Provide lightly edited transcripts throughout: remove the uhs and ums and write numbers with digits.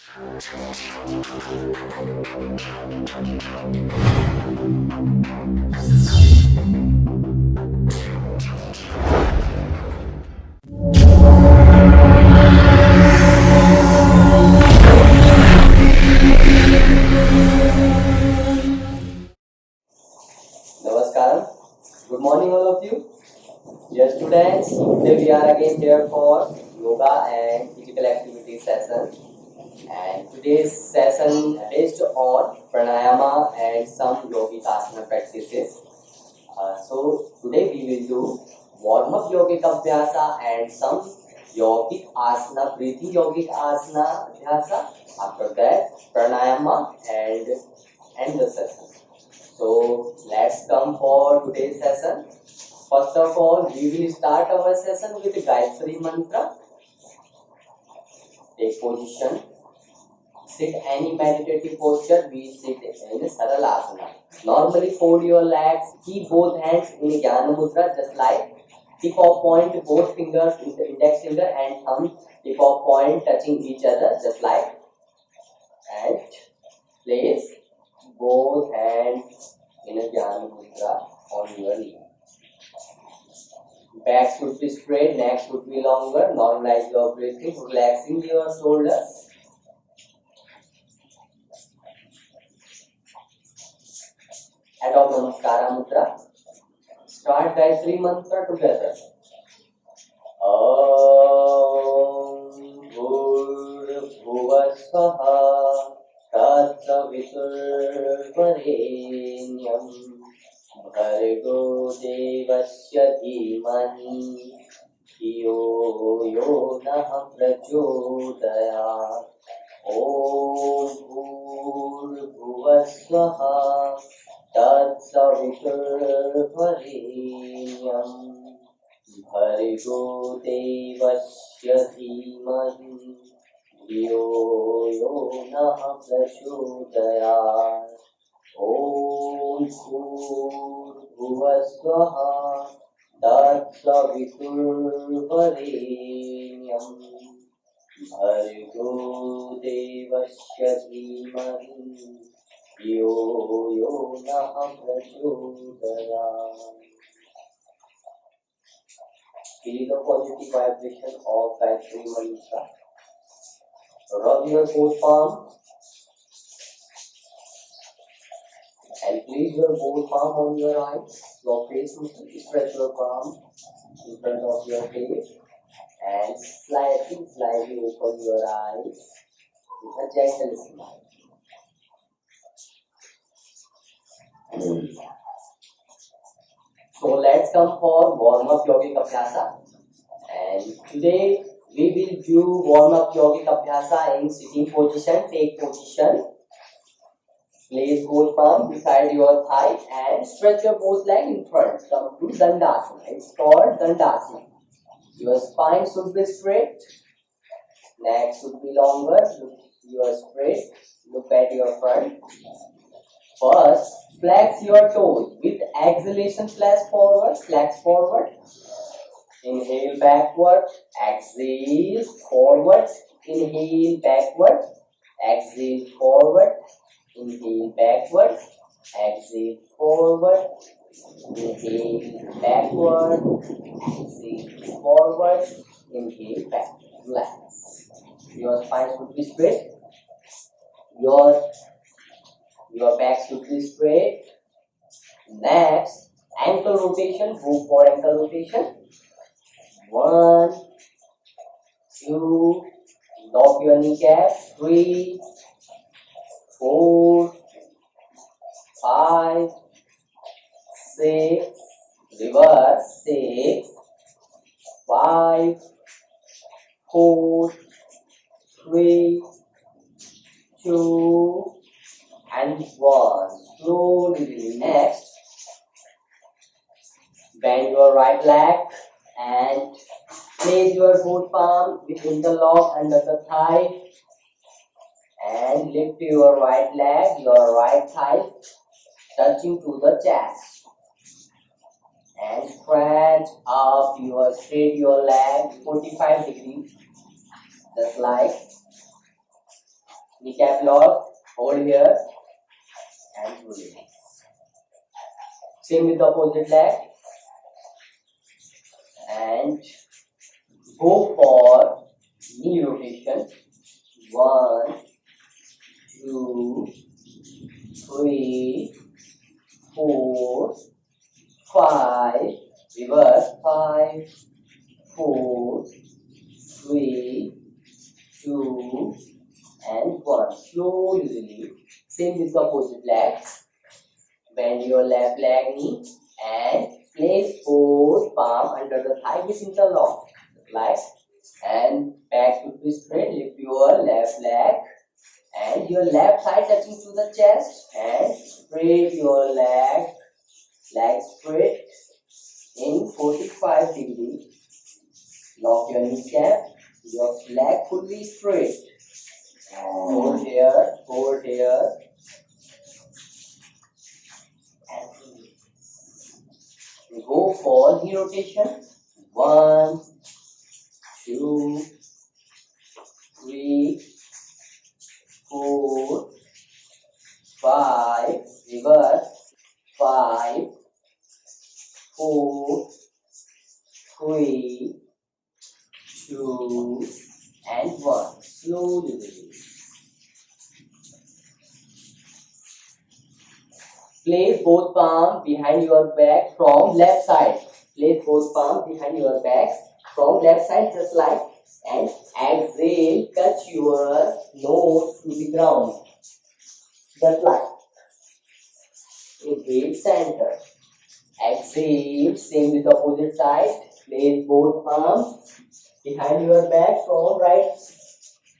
Namaskaram. Good morning, all of you. Dear students, today we are again here for yoga and physical activity session. And today's session based on pranayama and some yogic asana practices. So today we will do warm up yogic abhyasa and some yogic asana, breathing yogic asana abhyasa. After that, pranayama and end the session. So let's come for today's session. First of all, we will start our session with Gayatri mantra. Take position. Sit any meditative posture. We sit in Saralasana. Normally fold your legs. Keep both hands in Jnana Mudra, just like tip of point, both fingers, index finger and thumb, tip of point touching each other, just like. And place both hands in a Jnana Mudra on your knee. Back should be straight, neck should be longer. Normalize your breathing, relaxing your shoulders. Adopt Namaskara Mudra. Start Gayatri mantra together. Om Bhurbhuvah Swaha Tatsaviturvarenyam Bhargo Devasya Dhimahi Yo Nah Prachodayat. Om Bhurbhuvah Swaha Tatsaviturvarenyam Bhargo Devasya Dhimahi Yo Nah Prachodayat. Om Bhurbhuvah Swaha Tatsaviturvarenyam Bhargo Devasya Dhimahi Yo Nah Prachodayat. Feel the positive vibration of Gayatri mantra. Rub your both palms and place your both palm on your eyes. Your face muscle. Stretch your palm in front of your face and slightly open your eyes with a gentle smile. So let's come for warm up yogic abhyasa. And today we will do warm up yogic abhyasa in sitting position. Take position. Place both palms beside your thigh and stretch your both legs in front. Come to Dandasana. It's called Dandasana. Your spine should be straight. Neck should be longer. You are straight. Look at your front. First, flex your toes. With exhalation, flex forward. Inhale backward. Exhale forward. Inhale backward. Exhale forward. Inhale backward. Exhale forward. Inhale backward. Exhale forward. Inhale backward. Relax. Your spine should be straight. Your back should be straight. Next, ankle rotation. Go for ankle rotation. 1, 2, lock your kneecap. 3, 4, 5, 6, reverse. 6, 5, 4, 3, 2, and 1. Slowly release. Next, bend your right leg and place your both palms with interlock under the thigh and lift your right leg, your right thigh touching to the chest and stretch up straight your leg 45 degrees, just like Kneecap lock, hold here and release. Same with the opposite leg and go for knee rotation. 1, 2, 3, 4, 5. Reverse. 5, 4, 3, 2, and 1. Slowly release. Same with the opposite leg. Bend your left leg knee and place both palm under the thigh with interlock. Like and back to twist straight. Lift your left leg and your left thigh touching to the chest and straight your leg straight in 45 degrees. Lock your kneecap, your leg fully straight. Hold here, and we go for knee rotation. 1, 2, 3, 4, 5. Reverse. 5, 4, 3, 2, and 1. Slowly release. Place both palms behind your back from left side. Place both palms behind your back from left side, just like, and exhale, touch your nose to the ground, just like. Inhale, center. Exhale, same with the opposite side. Place both palms behind your back from right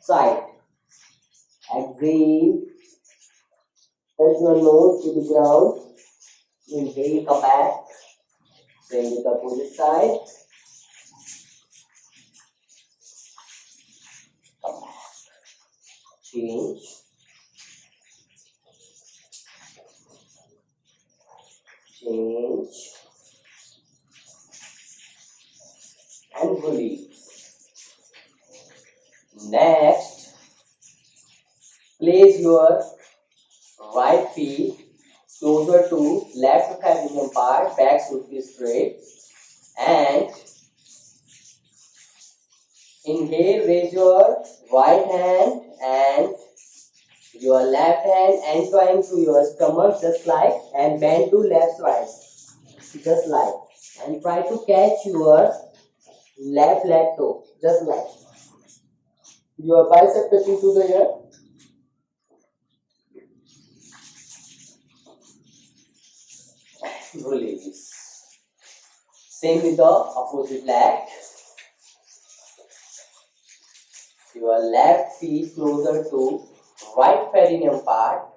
side. Exhale, touch your nose to the ground. Inhale, come back. Same with the opposite side. Come back. Change. Change. And release. Next, place your right feet closer to left femur part, back should be straight, and inhale, raise your right hand and your left hand entwine to your stomach, just like, and bend to left side, just like, and try to catch your left leg toe, just like. Your bicep touching to the ear. Release. Same with the opposite leg. Your left feet closer to right perineum part.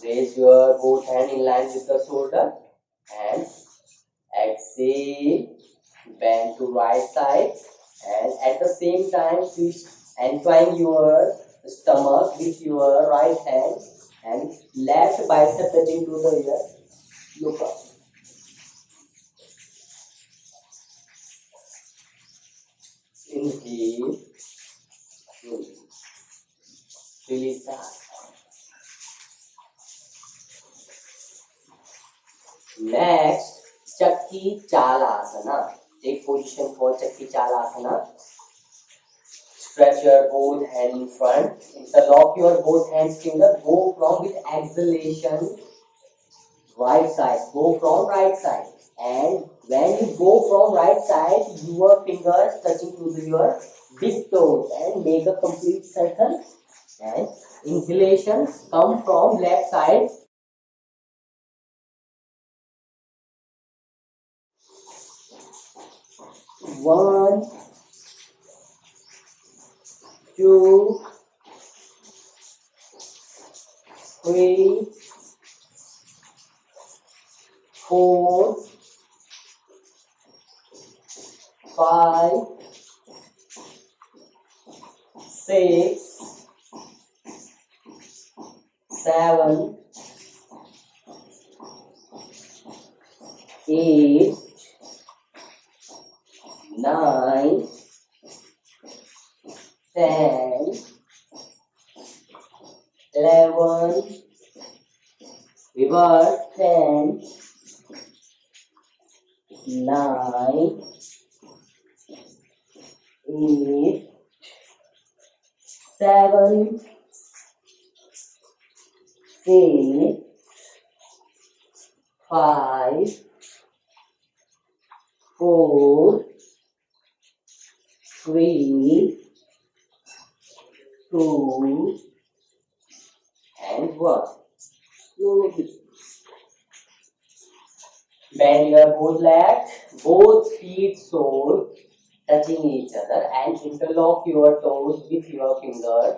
Raise your both hand in line with the shoulder and exhale, bend to right side, and at the same time twist, entwine your stomach with your right hand and left bicep touching to the ear. Look up. Inhale, release that. Next, Chakki Chalasana. Take position for Chakki Chalasana. Stretch your both hands in front. Interlock your both hands finger. Go from with exhalation right side. Go from right side. And when you go from right side, your fingers touching to your big toes and make a complete circle. And inhalations come from left side. One, two, three, 4, 5, 6, 7, 8, 9, 10, 11, reverse 10, 9, 8, 7, 6, 5, 4, 3, 2, and 1. Bend your both legs, both feet soles touching each other, and interlock your toes with your fingers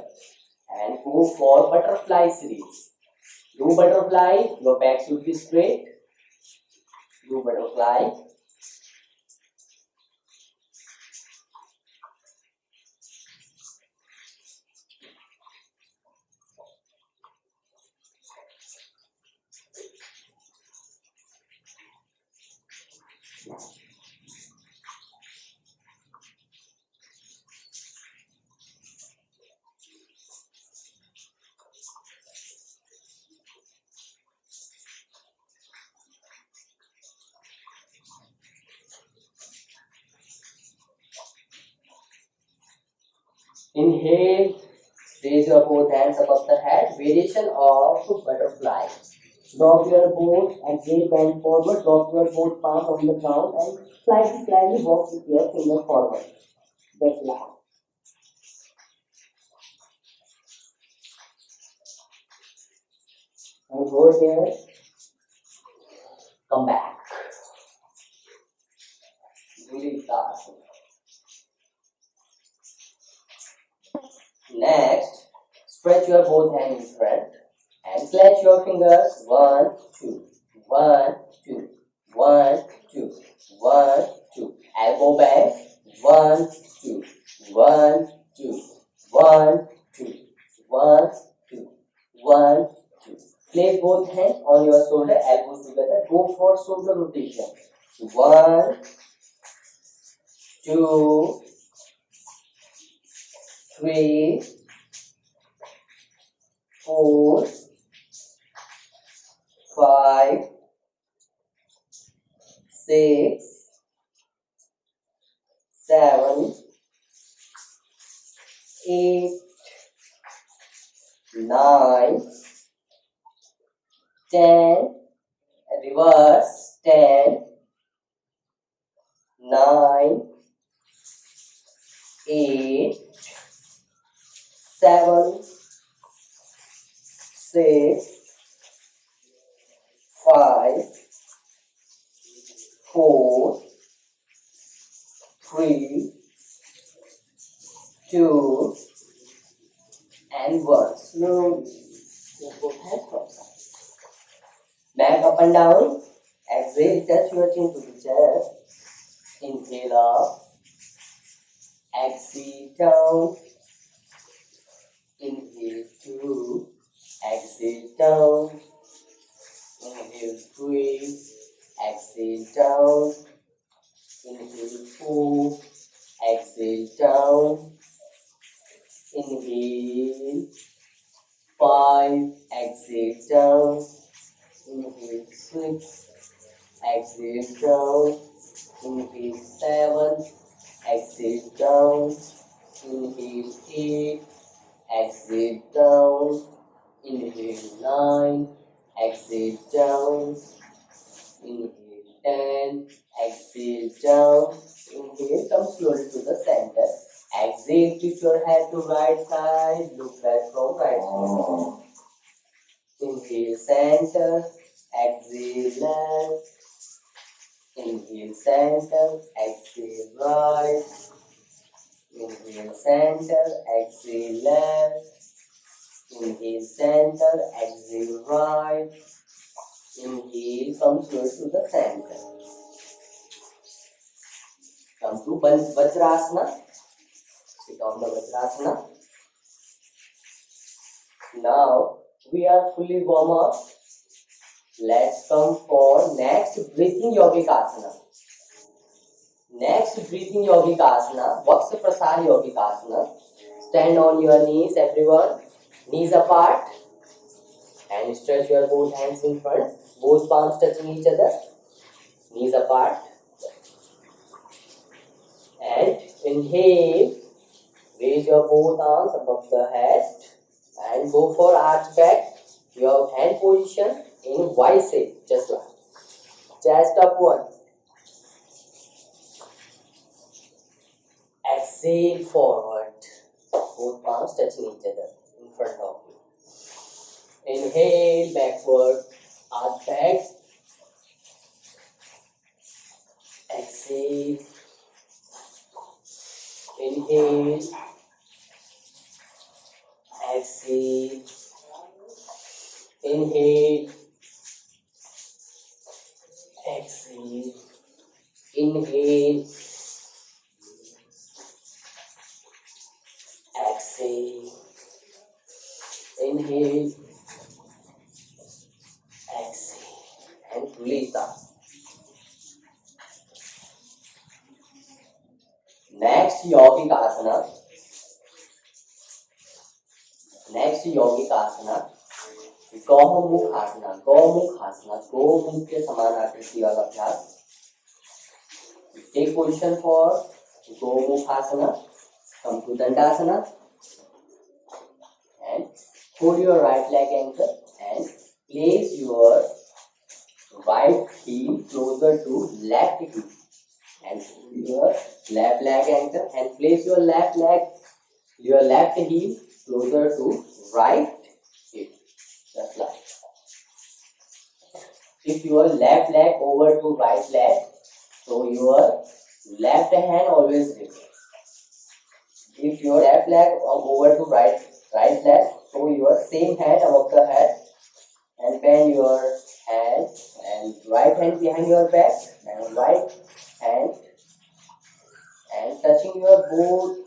and go for butterfly series. Do butterfly, your back should be straight. Do butterfly. Inhale, raise your both hands above the head, variation of butterfly. Drop your both, exhale, bend forward, drop your both palms on the ground and slightly walk with your finger forward. That's last. And go here, come back. Next, stretch your both hands in front and clutch your fingers. 1, 2, 1, 2, 1, 2, 1, 2. Elbow back. 1, 2, 1, 2, 1, 2, 1, 2, 1, 2. Place both hands on your shoulder, elbows together. Go for shoulder rotation. 1, 2, 3, 4, 5, 6, 7, 8, 9, 10, reverse 10, 9, 8, 7, 6, 5, 4, 3, 2, and 1. Slowly, both hands from side. Back up and down. Exhale, touch your chin to the chest. Inhale up. Exhale down. Inhale 2. Exhale down. Inhale 3. Exhale down. Inhale 4. Exhale down. Inhale 5. Exhale down. Inhale 6. Exhale down. Inhale 7. Exhale down. Inhale 8. Exhale down. Inhale 9. Exhale down. Inhale 10. Exhale down. Inhale, come slowly to the center. Exhale, keep your head to right side. Look back from right side. Inhale center. Exhale left. Inhale center. Exhale right. Inhale center. Exhale left. Inhale center. Exhale right. Inhale, come slowly to the center. Come to Vajrasana. Sit on the Vajrasana. Now we are fully warm up. Let's come for next breathing yogic asana. Next breathing yogic asana, Vaksha Prasar yogic asana. Stand on your knees, everyone. Knees apart. and stretch your both hands in front, both palms touching each other, knees apart, and inhale, raise your both arms above the head and go for arch back, your hand position in Y shape, just like chest upward. Exhale forward, both palms touching each other in front of you. Inhale backward, arch back. Exhale. Inhale. Exhale. Inhale. Exhale. Inhale. Exhale. Inhale. Exhale. And release that. Next yogic asana. Gaumukh आसना. गौमुख के समान आकृति वाला अभ्यास. Take position for Gaumukh Asna. Come to Dandasana and hold your right leg ankle and place your right heel closer to left heel and hold your left leg ankle and place your left heel closer to right hip, just like. If your left leg over to right leg, so your left hand always raises. If your left leg over to right leg, so your same hand above the head and bend your hand and right hand behind your back and right hand and touching your both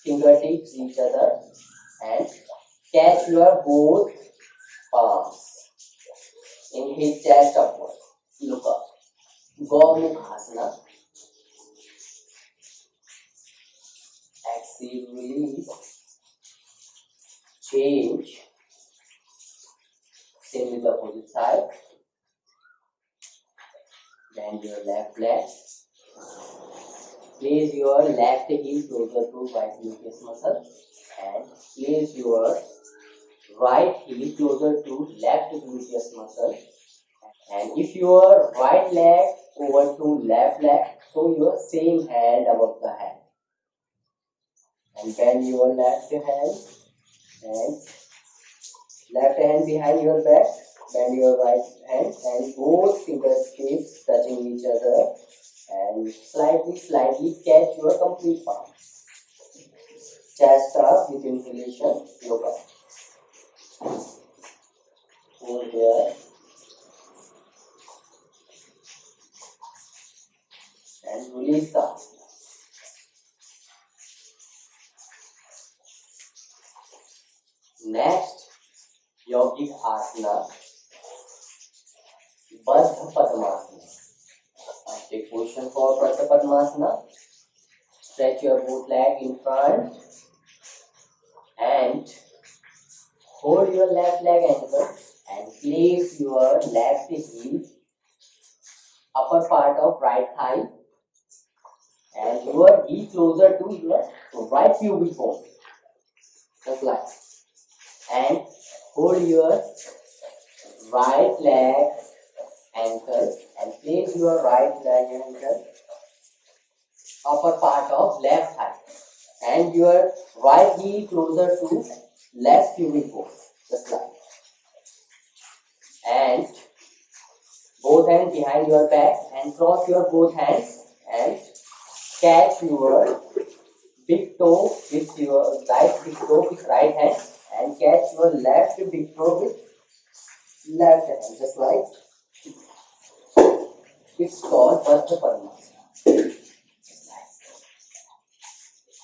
fingertips each other and catch your both palms. Inhale, chest upward. Look up. Gomukhasana. Exhale, release. Change. Same with the opposite side. Bend your left leg. Place your left heel closer to right gluteus muscle and place your right heel closer to left gluteus muscle. And if your right leg over to left leg, so your same hand above the head. And bend your left hand and left hand behind your back. Bend your right hand and both fingertips touching each other and slightly catch your complete palm. Chest up with inhalation, look up. Hold here and release the asana. Next yogic asana, Baddha Padmasana. Take position for Baddha Padmasana. Stretch your both leg in front and hold your left leg ankle and place your left heel upper part of right thigh and your heel closer to your right pubic bone, just like. And hold your right leg ankle and place your right leg ankle upper part of left thigh and your right heel closer to left pubic bone, just like. And both hands behind your back and cross your both hands and catch your big toe with your right big toe with right hand and catch your left big toe with left hand, just like. It's called Baddha Padmasana.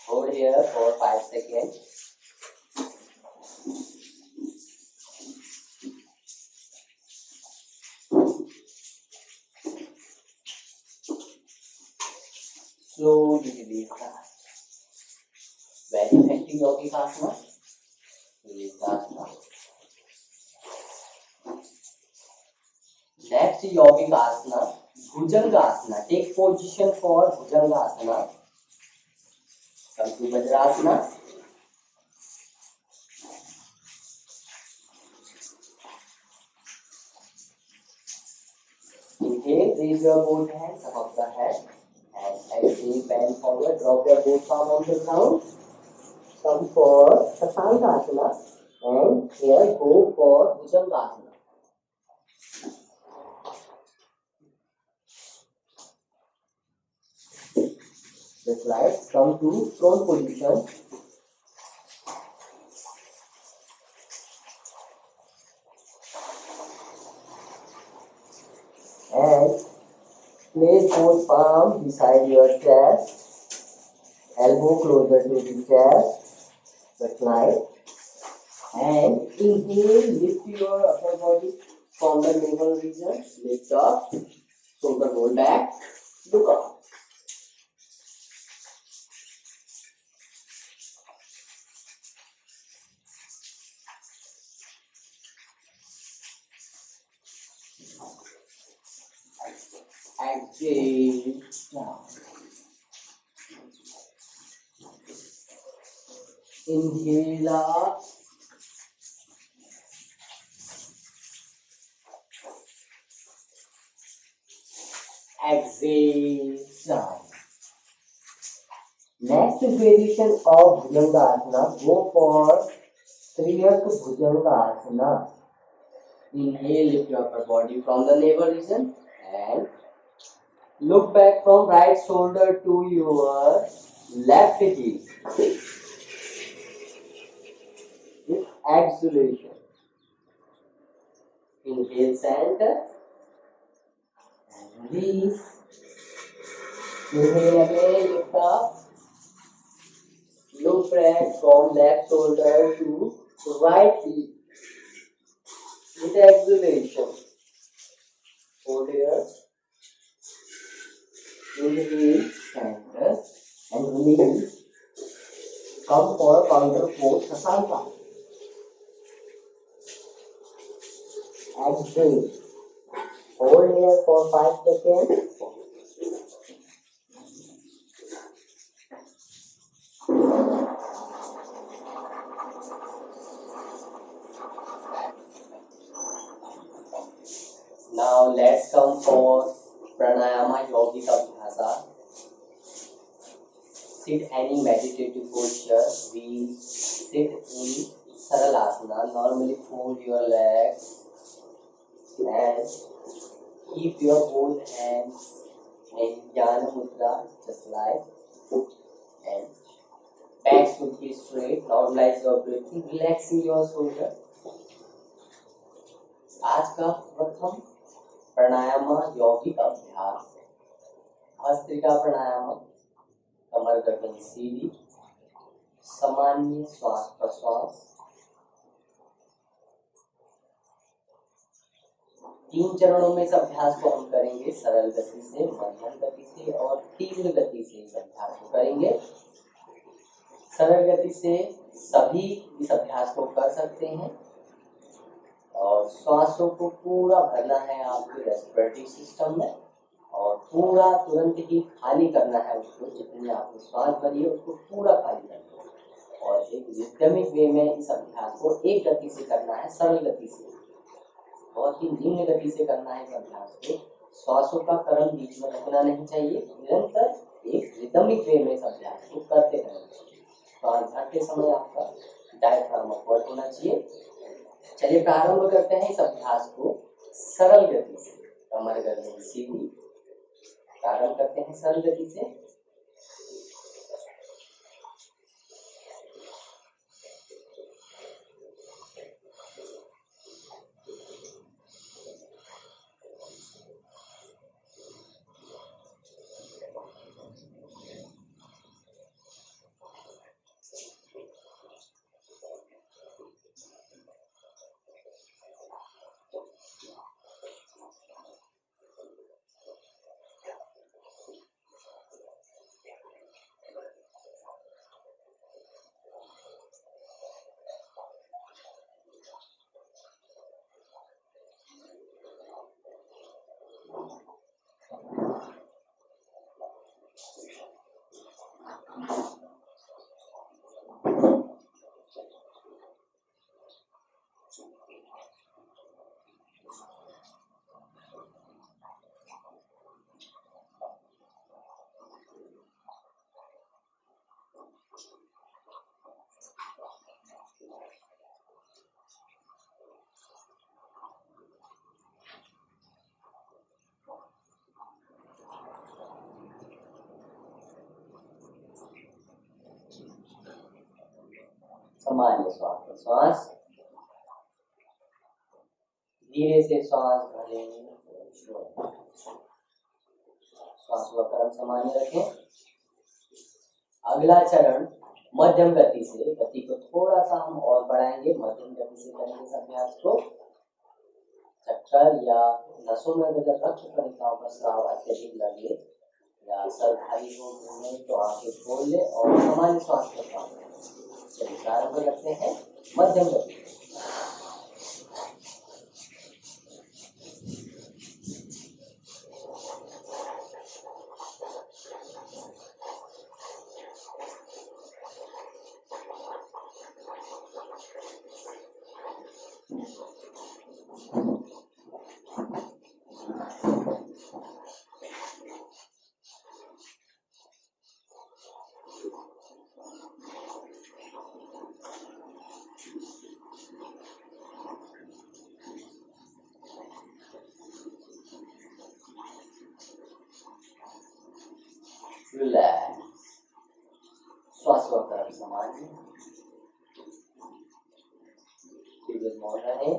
Hold here for 5 seconds. Slowly release that. Very effective yogic asana. Release the asana. next yogic asana, Bhujangasana. Take position for Bhujangasana. Come to Vajrasana. Inhale, raise your both hands above the head. And exhale, bend forward, drop your both palm on the ground. Come for Sasangasana. And here go for Bhujangasana. Just like come to prone position. And place both palms beside your chest, elbow closer to the chest, just like. And inhale, lift your upper body from the navel region, lift up, shoulder roll back, look up. Exhale down. Inhale up. Exhale down. Next variation of Bhujangasana, go for Triyak Bhujangasana. Inhale, lift your upper body from the navel region and look back from right shoulder to your left heel. With exhalation. Inhale, center and release. Inhale again, lift up. Look back from left shoulder to right heel. With exhalation. Hold here. Inhale, center and release. Come for counter pose, Sasangasana. Exhale. Hold here for 5 seconds. Now let's come for pranayama yogic abhyasa. Sit any meditative posture. We sit in saralasana. Normally fold your legs and keep your both hands in jnana mudra, just like, and back should be straight. Normalize your breathing, relaxing your shoulder. आज का प्रथम प्राणायाम यौगिक अभ्यास भस्त्रिका प्राणायाम, कमर गर्दन सीधी, सामान्य श्वास प्रश्वास। 3 चरणों में इस अभ्यास को हम करेंगे, सरल गति से, मध्यम गति से और तीव्र गति से इस अभ्यास को करेंगे। सरल गति से सभी इस अभ्यास को कर सकते हैं और श्वासों को पूरा भरना है आपके रेस्पिरेटरी सिस्टम में और पूरा तुरंत ही खाली करना है उसको। जितनी आपने श्वास भरी है उसको पूरा खाली करना है और एक रिदमिक वे में इस अभ्यास को एक गति से करना है, सरल गति से, बहुत ही निम्न गति से करना है इस अभ्यास को। श्वासों का क्रम बीच में रुकना नहीं चाहिए, निरंतर एक रिदमिक वे में इस अभ्यास को करते रहना चाहिए। श्वास भरते समय आपका डायफ्राम अपवर्ड होना चाहिए। चलिए प्रारंभ करते हैं इस अभ्यास को सरल गति से, कमर गर्दन सीधी। प्रारंभ करते हैं सरल गति से। सामान्य श्वास प्रश्वास, धीरे से श्वास भरें, श्वास व क्रम सामान्य रखें। अगला चरण मध्यम गति से, गति को थोड़ा सा हम और बढ़ाएंगे, मध्यम गति से करेंगे इस अभ्यास को। चक्कर या नसों में अगर रक्त कणिकाओं का स्राव अत्यधिक लगे या सर भारी हो घूमे तो आंखें खोल ले और सामान्य श्वास प्रश्वास करें। चलिए प्रारंभ करते हैं मध्यम गति। रिलैक्स, श्वास व क्रम सामान्य, मौन रहे।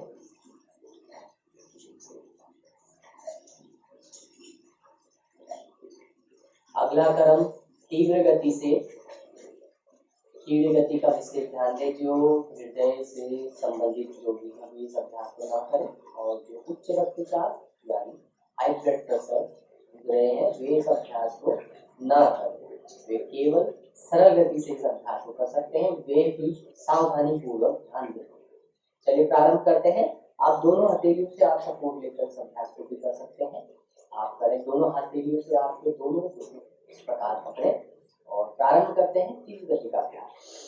अगला क्रम तीव्र गति से, तीव्र गति का विशेष ध्यान दें। जो हृदय से संबंधित जो भी है इस अभ्यास को ना करें और जो उच्च रक्तचाप यानी हाई ब्लड प्रेशर रहे हैं वे इस अभ्यास को ना करें। वे केवल सरल गति से इस अभ्यास को कर सकते हैं, वे भी सावधानी पूर्वक ध्यान दें। चलिए प्रारंभ करते हैं। आप दोनों हथेलियों से आप सपोर्ट लेकर इस अभ्यास को भी कर सकते हैं। आप करें, दोनों हथेलियों से आपके दोनों इस प्रकार पकड़े और प्रारंभ करते हैं तीव्र गति का अभ्यास।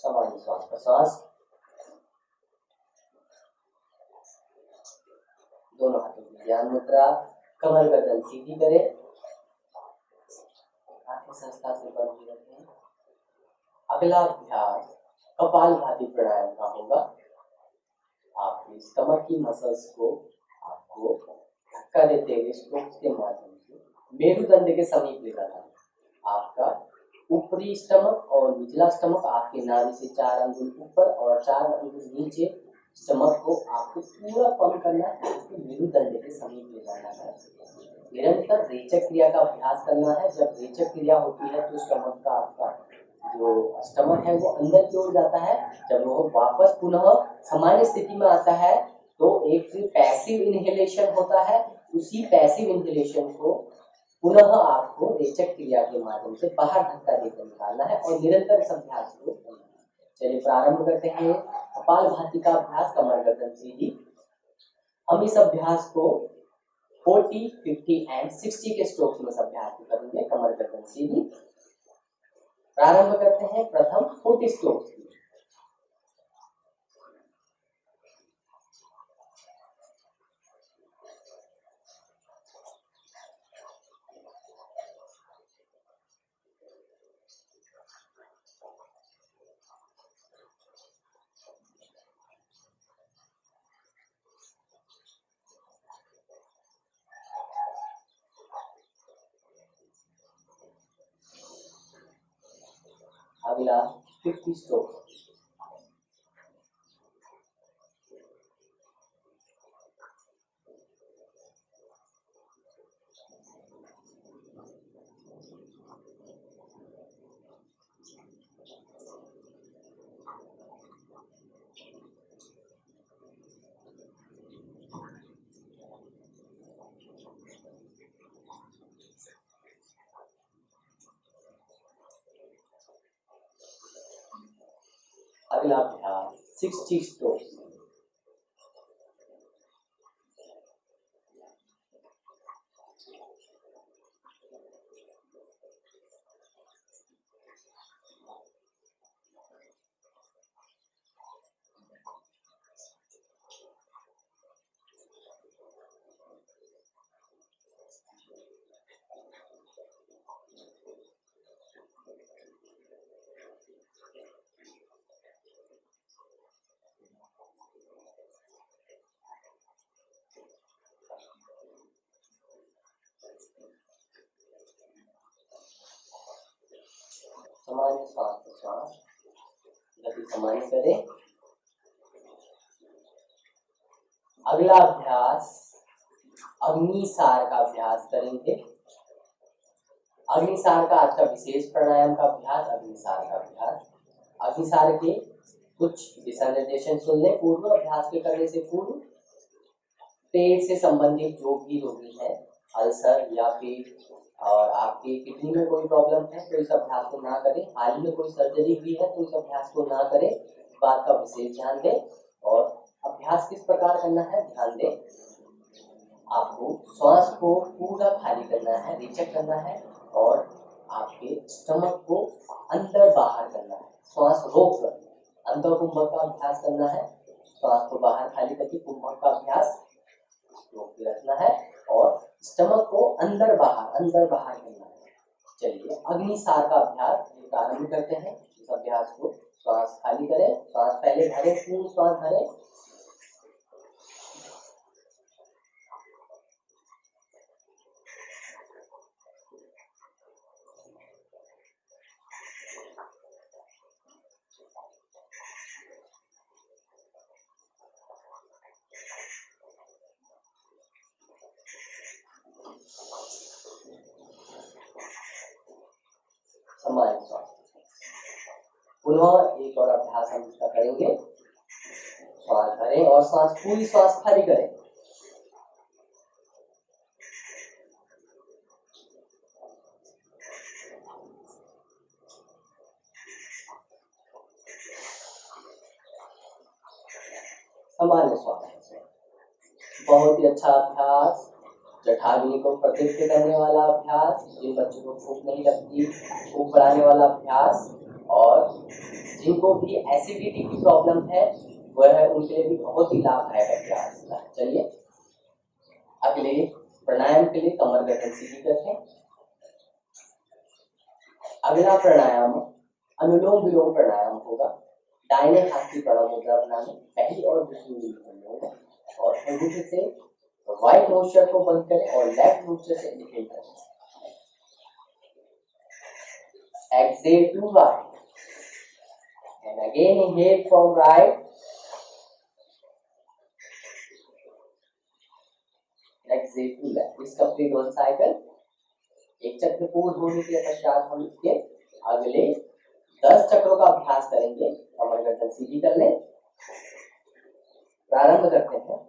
सामान्य श्वास प्रश्वास, दोनों हाथों की ध्यान मुद्रा, कमर गर्दन सीधी करें, आंखें संस्था से बंद ही रखें। अगला अभ्यास कपालभाति प्राणायाम का होगा। आपकी स्टमक की मसल्स को आपको धक्का देते हुए स्ट्रोक्स के माध्यम से मेरुदंड के समीप ले जाना है। आपका ऊपरी स्टमक और निचला स्टमक आपके नाभि से 4 अंगुल ऊपर और 4 अंगुल नीचे स्टमक को आपको पूरा पंप करना है, आपको मेरुदंड के समीप ले जाना है। निरंतर रेचक क्रिया का अभ्यास करना है। जब रेचक क्रिया होती है तो स्टमक का आपका जो स्टमक है वो अंदर की ओर जाता है। जब वो वापस पुनः सामान्य स्थिति में आता है तो एक पैसिव इनहेलेशन होता है। उसी पैसिव इनहेलेशन को पुनः आपको रेचक क्रिया के माध्यम से बाहर धक्का देकर निकालना है और निरंतर इस अभ्यास को करना है। चलिए प्रारंभ करते हैं कपालभाति का अभ्यास, कमर गर्दन सीधी। हम इस अभ्यास को 40, 50 एंड 60 के स्ट्रोक्स में इस अभ्यास को करेंगे। कमर गर्दन सीधी। प्रारंभ करते हैं प्रथम 40 स्ट्रोक्स की। अगला 50 स्ट्रोक। अगला अभ्यास 60 स्ट्रोक्स। सामान्य श्वास प्रश्वास गति सामान्य करें। अगला अभ्यास अग्निसार का अभ्यास करेंगे। अग्निसार का आज का विशेष प्राणायाम का अभ्यास अग्निसार का अभ्यास। अग्निसार के कुछ दिशा निर्देशन सुन लें। पूर्व अभ्यास के करने से पूर्व पेट से संबंधित जो भी रोगी है, अल्सर या फिर और आपकी किडनी में कोई प्रॉब्लम है तो इस अभ्यास को ना करें। हाल ही में कोई सर्जरी हुई है तो इस अभ्यास को ना करें। इस बात का विशेष ध्यान दें। और अभ्यास किस प्रकार करना है ध्यान दें। आपको श्वास को पूरा खाली करना है, रिचेक करना है और आपके स्टमक को अंदर बाहर करना है। श्वास रोक कर अंदर कुंभक का अभ्यास करना है। श्वास को बाहर खाली करके कुंभक का अभ्यास रोक के रखना है और स्टमक को अंदर बाहर करना है। चलिए अग्निसार का अभ्यास प्रारंभ करते हैं। इस अभ्यास को श्वास खाली करें, श्वास पहले भरें, पूर्ण श्वास भरें। सामान्य श्वास पुनः एक और अभ्यास हम इसका करेंगे। श्वास भरें और श्वास पूरी श्वास खाली करें। सामान्य श्वास बहुत ही अच्छा अभ्यास। जठाग्नि को प्रदीप्त करने वाला अभ्यास। जिन बच्चों को भूख नहीं लगती भूख बढ़ाने वाला अभ्यास। और जिनको भी एसिडिटी की प्रॉब्लम है वह है उनके लिए भी बहुत ही लाभदायक अभ्यास। चलिए अगले प्राणायाम के लिए कमर गर्दन सीधी करते हैं। अगला प्राणायाम अनुलोम विलोम प्राणायाम होगा। दाहिने हाथ की प्रणव मुद्रा बनाने पहली और दूसरी उंगली और अंगूठे से राइट नोस्ट्रल को बंद करें और लेफ्ट नोस्ट्रल से इनहेल करें। Exhale to right and again inhale from right. Exhale to left. This complete one cycle. एक चक्र पूर्ण होने के पश्चात हम इसके अगले 10 चक्रों का अभ्यास करेंगे। कमर गर्दन सीधी कर लें। प्रारंभ करते हैं।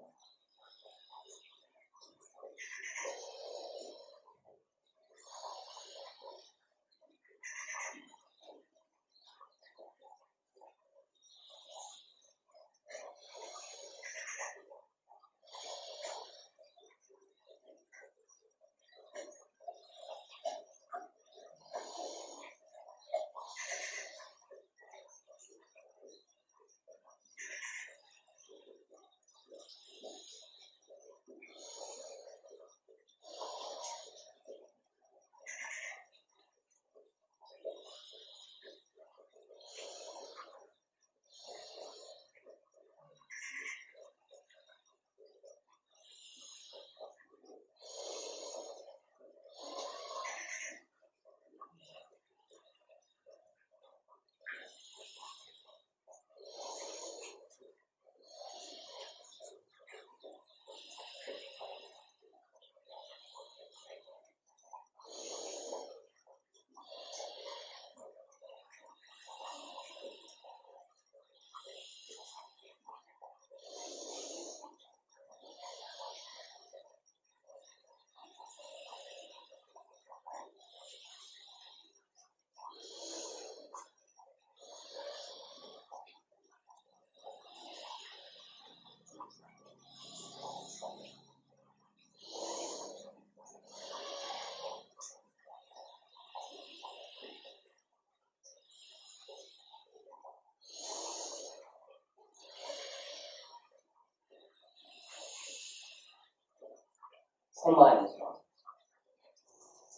सामान्य श्वास।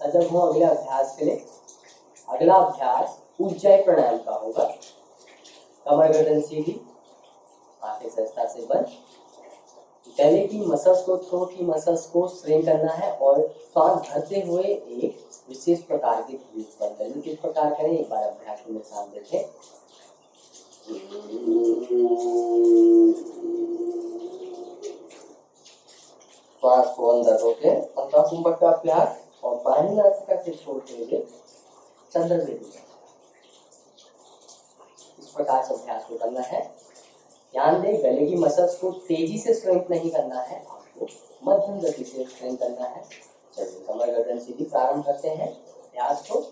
सजग हो अगले अभ्यास के लिए। अगला अभ्यास ऊंचाई प्राणायाम का होगा। कमर गर्दन सीधी, आंखें सहजता से बंद। गले की मसल्स को, थ्रोट की मसल्स को स्ट्रेन करना है और सांस भरते हुए एक विशेष प्रकार की ब्रीथ बंद करनी। किस प्रकार करें एक बार अभ्यास में साथ देखें। श्वास को अंदर रोके, अंधा कुंभक का अभ्यास और बाहरी नासिका से छोड़ते हुए चंद्र बेदी। इस प्रकार से अभ्यास को करना है। ध्यान दें, गले की मसल्स को तेजी से स्ट्रेंथ नहीं करना है, आपको मध्यम गति से स्ट्रेंथ करना है। चलिए कमर गर्दन सीधी प्रारंभ करते हैं अभ्यास को।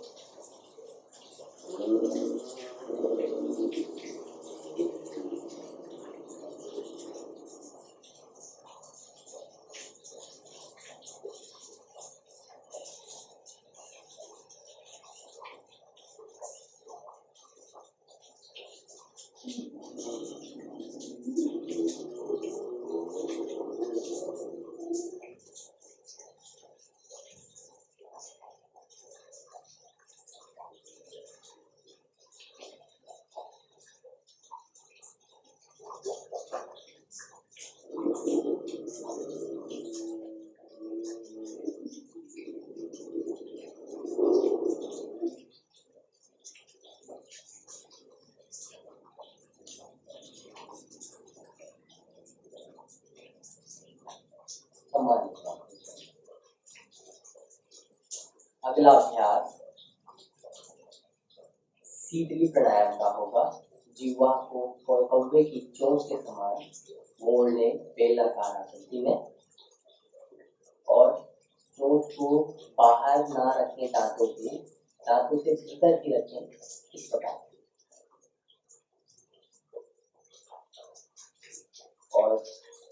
अगला अभ्यास शीतली प्राणायाम का होगा। जीवा को कौवे की चोंच के समान मोड़ ले बेलनाकार आकृति में और चोंच को बाहर ना रखें, दांतों से भीतर ही रखें। इस प्रकार और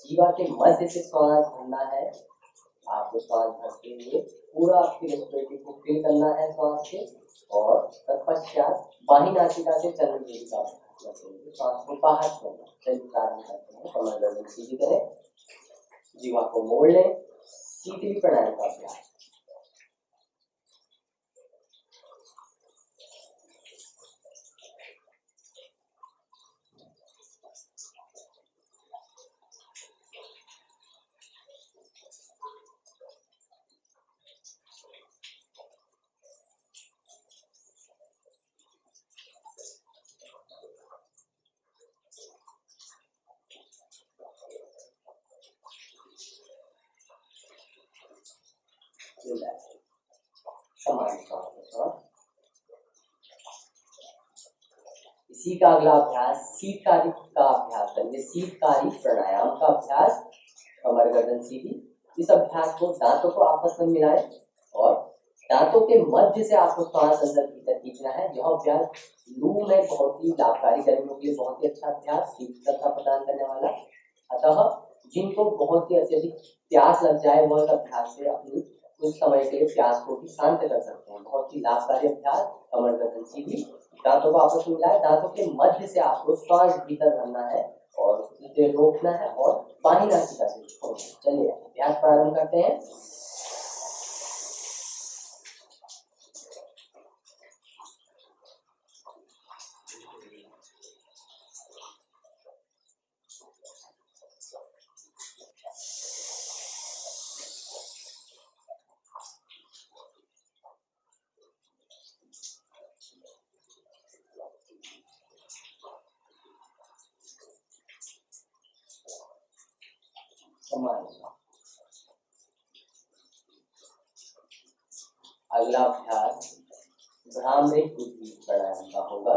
जीवा के मध्य से श्वास भरना है। आपको श्वास भरते हुए पूरा आपकी रेस्पिरेटरी को फील करना है श्वास से और तत्पश्चात बाही नासिका से चंद्र बेदी का श्वास को बाहर छोड़ना। चलिए प्रारंभ करते हैं। कमर गर्दन सीधी करें, जीवा को मोड़ लें। शीतली प्राणायाम का अभ्यास। इसी का अगला अभ्यास शीतकारी का अभ्यास करेंगे। शीतकारी प्राणायाम का अभ्यास। कमर गर्दन सीधी। इस अभ्यास को दांतों को आपस में मिलाएं और दांतों के मध्य से आपको श्वास अंदर भीतर खींचना है। यह अभ्यास लू में बहुत ही लाभकारी, गर्मियों के लिए बहुत ही अच्छा अभ्यास, शीतलता प्रदान करने वाला। अतः जिनको बहुत ही अत्यधिक प्यास लग जाए वह इस अभ्यास से अपनी कुछ समय के लिए प्यास को भी शांत कर सकते हैं। बहुत ही लाभकारी अभ्यास। कमर गर्दन सीधी, दांतों को आपस में मिलाए, दांतों के मध्य से आपको श्वास भीतर भरना है और इसे रोकना है और बाही नासिका से छोड़ना। चलिए अभ्यास प्रारंभ करते हैं। अगला अभ्यास भ्रामरी प्राणायाम का होगा।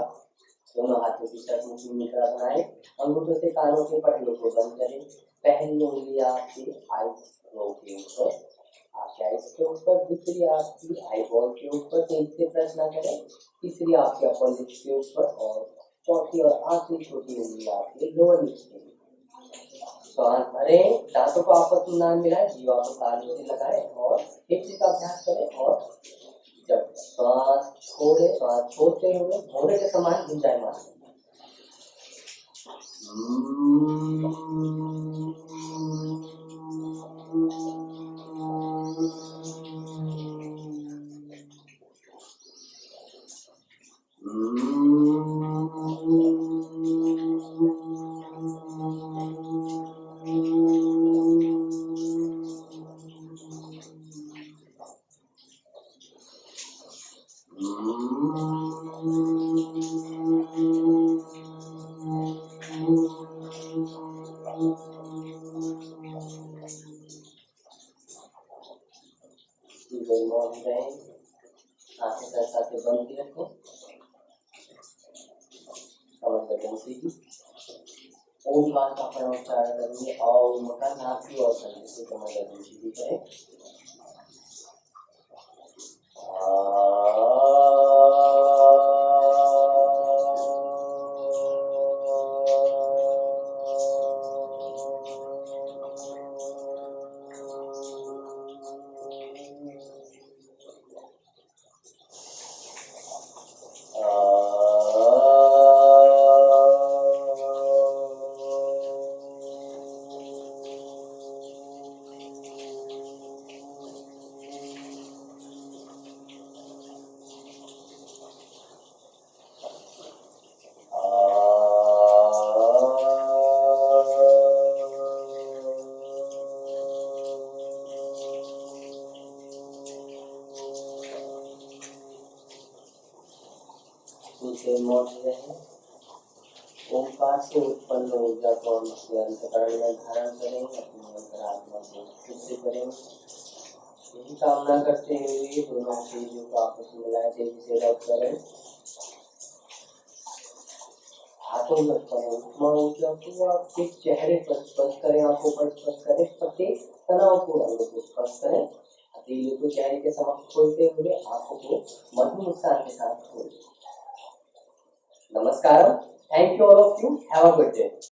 दोनों हाथों की शतमुखी मुद्रा बनाए, अंगूठों से कानों के पट्टियों को बंद करें। पहली उंगली आपकी आईज के ऊपर, आपके आईज के ऊपर, दूसरी आपकी आई बॉल के ऊपर, तेज से प्रेस ना करें। तीसरी आपके अपर लिप्स के ऊपर और चौथी और आखिरी छोटी उंगली आपके लोअर लिप्स के ऊपर। श्वास भरें, दांतों को आपस में ना मिलाएं, जीवा को तालियों से लगाएं और हिप्स का अभ्यास करें। और जब श्वास छोड़े, श्वास छोड़ते हुए घोड़े के समान गुंजायमान आंखें साथ बंद की रखें, कमर गर्दन सीधी, ओमकार का प्रण उच्चारण करेंगे। ओम का नाक की ओर करने से कमर गर्दन सीधी करें। से मौज रहे। ओंकार से उत्पन्न ऊर्जा को हम अपने अंतःकरण में धारण करें, अपनी अंतरात्मा को शुद्ध करें। यही कामना करते हुए दोनों चीजों को आपस में मिलाए, तेजी से रब करें। हाथों में ऊर्जा को आपके चेहरे पर स्पर्श करें, आंखों पर स्पर्श करें, प्रत्येक तनावपूर्ण अंग को स्पर्श करें। दिल को चेहरे के समक्ष खोलते हुए आंखों को मधुर मुस्कान के साथ खोलें। Namaskaram. Thank you all of you. Have a good day.